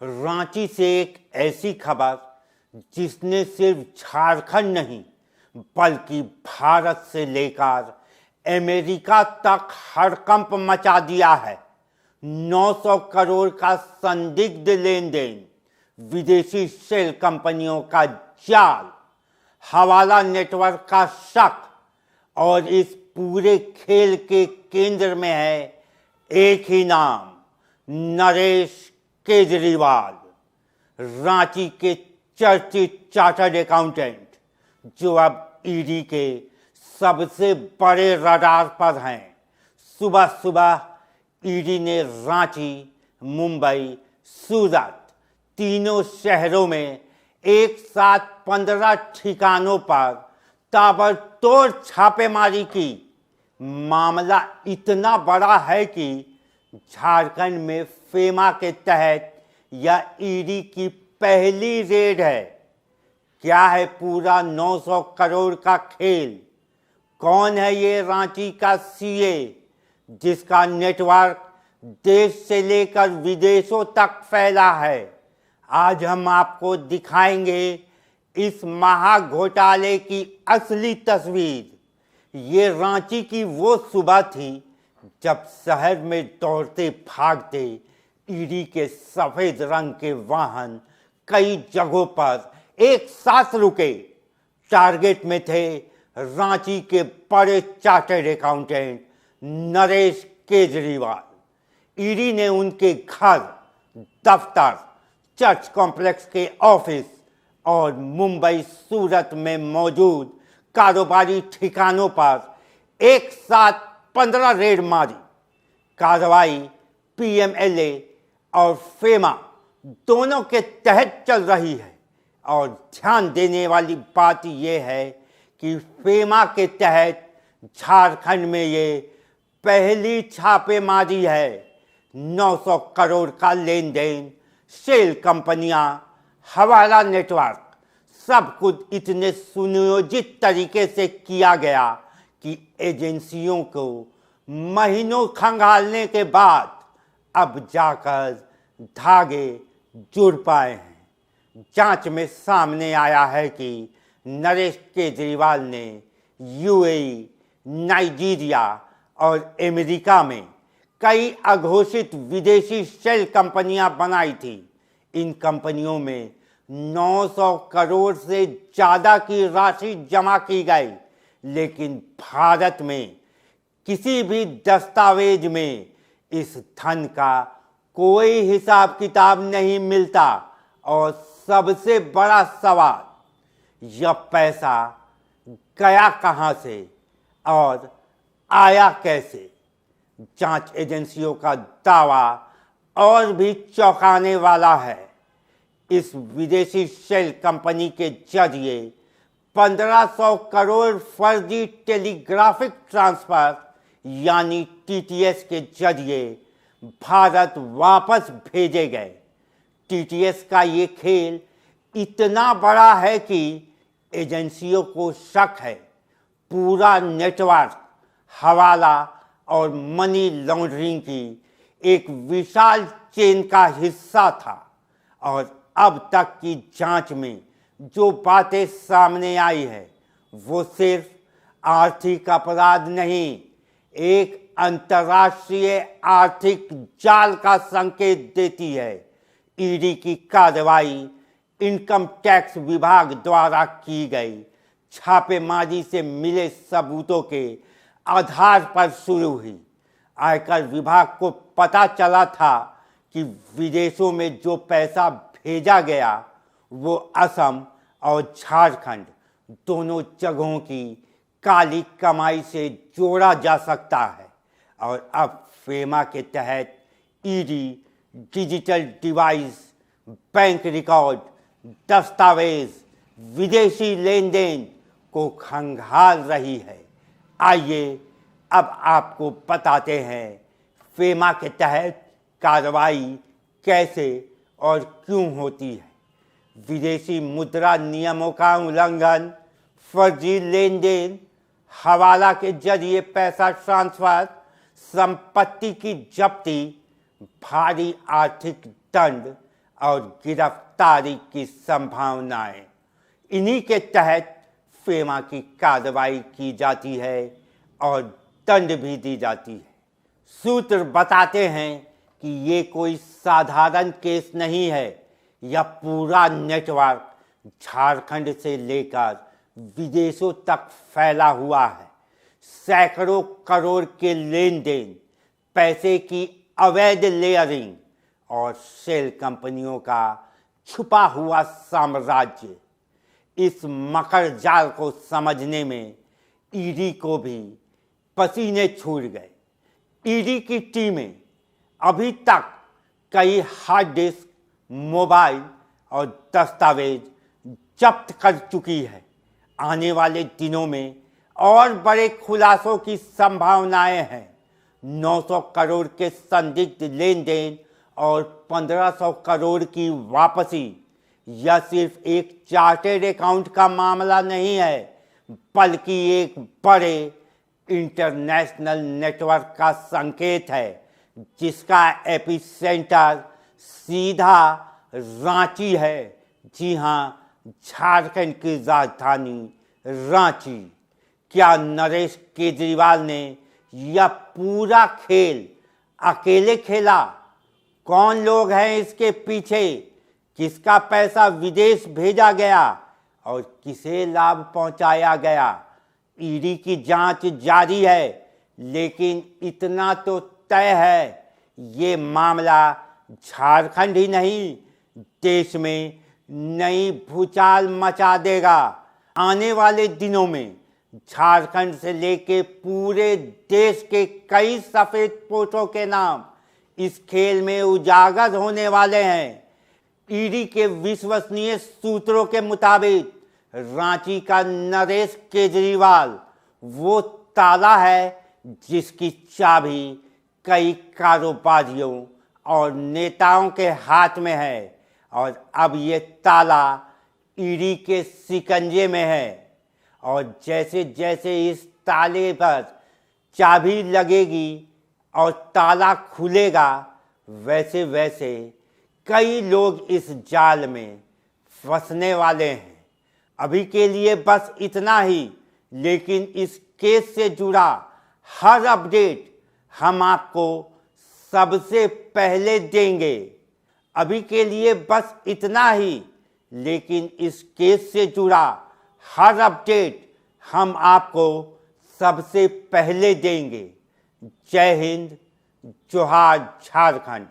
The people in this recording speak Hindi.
रांची से एक ऐसी खबर जिसने सिर्फ झारखंड नहीं बल्कि भारत से लेकर अमेरिका तक हड़कंप मचा दिया है। 900 करोड़ का संदिग्ध लेन देन, विदेशी शेल कंपनियों का जाल, हवाला नेटवर्क का शक और इस पूरे खेल के केंद्र में है एक ही नाम, नरेश केजरीवाल। रांची के चर्चित चार्टर्ड अकाउंटेंट जो अब ईडी के सबसे बड़े रडार पर हैं। सुबह सुबह ईडी ने रांची, मुंबई, सूरत तीनों शहरों में एक साथ 15 ठिकानों पर ताबड़तोड़ छापेमारी की। मामला इतना बड़ा है कि झारखंड में फेमा के तहत यह ईडी की पहली रेड है। क्या है पूरा 900 करोड़ का खेल? कौन है ये रांची का सीए जिसका नेटवर्क देश से लेकर विदेशों तक फैला है? आज हम आपको दिखाएंगे इस महाघोटाले की असली तस्वीर। ये रांची की वो सुबह थी जब शहर में दौड़ते भागते ईडी के सफेद रंग के वाहन कई जगहों पर एक साथ रुके। टारगेट में थे रांची के बड़े chartered accountant Naresh Kejriwal. ED ने उनके घर, दफ्तर, चर्च कॉम्प्लेक्स के ऑफिस और मुंबई, सूरत में मौजूद कारोबारी ठिकानों पर एक साथ 15 रेड मारी। कार्रवाई पीएमएलए और फेमा दोनों के तहत चल रही है और ध्यान देने वाली बात यह है कि फेमा के तहत झारखंड में ये पहली छापेमारी है। 900 करोड़ का लेन देन, शेल कंपनियां, हवाला नेटवर्क, सब कुछ इतने सुनियोजित तरीके से किया गया कि एजेंसियों को महीनों खंगालने के बाद अब जाकर धागे जुड़ पाए हैं। जांच में सामने आया है कि नरेश केजरीवाल ने यूएई, नाइजीरिया और अमेरिका में कई अघोषित विदेशी शेल कंपनियां बनाई थी। इन कंपनियों में 900 करोड़ से ज़्यादा की राशि जमा की गई, लेकिन भारत में किसी भी दस्तावेज में इस धन का कोई हिसाब किताब नहीं मिलता। और सबसे बड़ा सवाल, यह पैसा गया कहां से और आया कैसे? जांच एजेंसियों का दावा और भी चौंकाने वाला है। इस विदेशी शेल कंपनी के जरिए 1500 करोड़ फर्जी टेलीग्राफिक ट्रांसफर यानी टीटीएस के जरिए भारत वापस भेजे गए। टीटीएस का ये खेल इतना बड़ा है कि एजेंसियों को शक है पूरा नेटवर्क हवाला और मनी लॉन्ड्रिंग की एक विशाल चेन का हिस्सा था। और अब तक की जांच में जो बातें सामने आई है वो सिर्फ आर्थिक अपराध नहीं, एक अंतर्राष्ट्रीय आर्थिक जाल का संकेत देती है। ईडी की कार्रवाई इनकम टैक्स विभाग द्वारा की गई छापेमारी से मिले सबूतों के आधार पर शुरू हुई। आयकर विभाग को पता चला था कि विदेशों में जो पैसा भेजा गया वो असम और झारखंड दोनों जगहों की काली कमाई से जोड़ा जा सकता है। और अब फेमा के तहत ED digital device, bank record, दस्तावेज, विदेशी लेन देन को खंगाल रही है। आइए अब आपको बताते हैं फेमा के तहत कार्रवाई कैसे और क्यों होती है। विदेशी मुद्रा नियमों का उल्लंघन, फर्जी लेन देन, हवाला के जरिए पैसा ट्रांसफर, संपत्ति की जब्ती, भारी आर्थिक दंड और गिरफ्तारी की संभावनाएं। इन्हीं के तहत फेमा की कार्रवाई की जाती है और दंड भी दी जाती है। सूत्र बताते हैं कि ये कोई साधारण केस नहीं है। यह पूरा नेटवर्क झारखंड से लेकर विदेशों तक फैला हुआ है। सैकड़ों करोड़ के लेन देन, पैसे की अवैध लेयरिंग और शेल कंपनियों का छुपा हुआ साम्राज्य। इस मकर जाल को समझने में ईडी को भी पसीने छूट गए। ईडी की टीमें अभी तक कई हार्ड डिस्क, मोबाइल और दस्तावेज जब्त कर चुकी है। आने वाले दिनों में और बड़े खुलासों की संभावनाएं हैं। 900 करोड़ के संदिग्ध लेन देन और 1500 करोड़ की वापसी, यह सिर्फ एक चार्टेड अकाउंट का मामला नहीं है, बल्कि एक बड़े इंटरनेशनल नेटवर्क का संकेत है, जिसका एपिसेंटर सीधा रांची है। जी हाँ, झारखंड की राजधानी रांची। क्या नरेश केजरीवाल ने यह पूरा खेल अकेले खेला? कौन लोग हैं इसके पीछे? किसका पैसा विदेश भेजा गया और किसे लाभ पहुंचाया गया? ईडी की जांच जारी है, लेकिन इतना तो तय है, ये मामला झारखंड ही नहीं, देश में नई भूचाल मचा देगा। आने वाले दिनों में झारखंड से लेके पूरे देश के कई सफेद पोशों के नाम इस खेल में उजागर होने वाले हैं। ईडी के विश्वसनीय सूत्रों के मुताबिक रांची का नरेश केजरीवाल वो ताला है जिसकी चाबी कई कारोबारियों और नेताओं के हाथ में है, और अब ये ताला ईडी के शिकंजे में है। और जैसे जैसे इस ताले पर चाबी लगेगी और ताला खुलेगा, वैसे वैसे कई लोग इस जाल में फंसने वाले हैं। अभी के लिए बस इतना ही, लेकिन इस केस से जुड़ा हर अपडेट हम आपको सबसे पहले देंगे। अभी के लिए बस इतना ही, लेकिन इस केस से जुड़ा हर अपडेट हम आपको सबसे पहले देंगे। जय हिंद, जोहार झारखंड।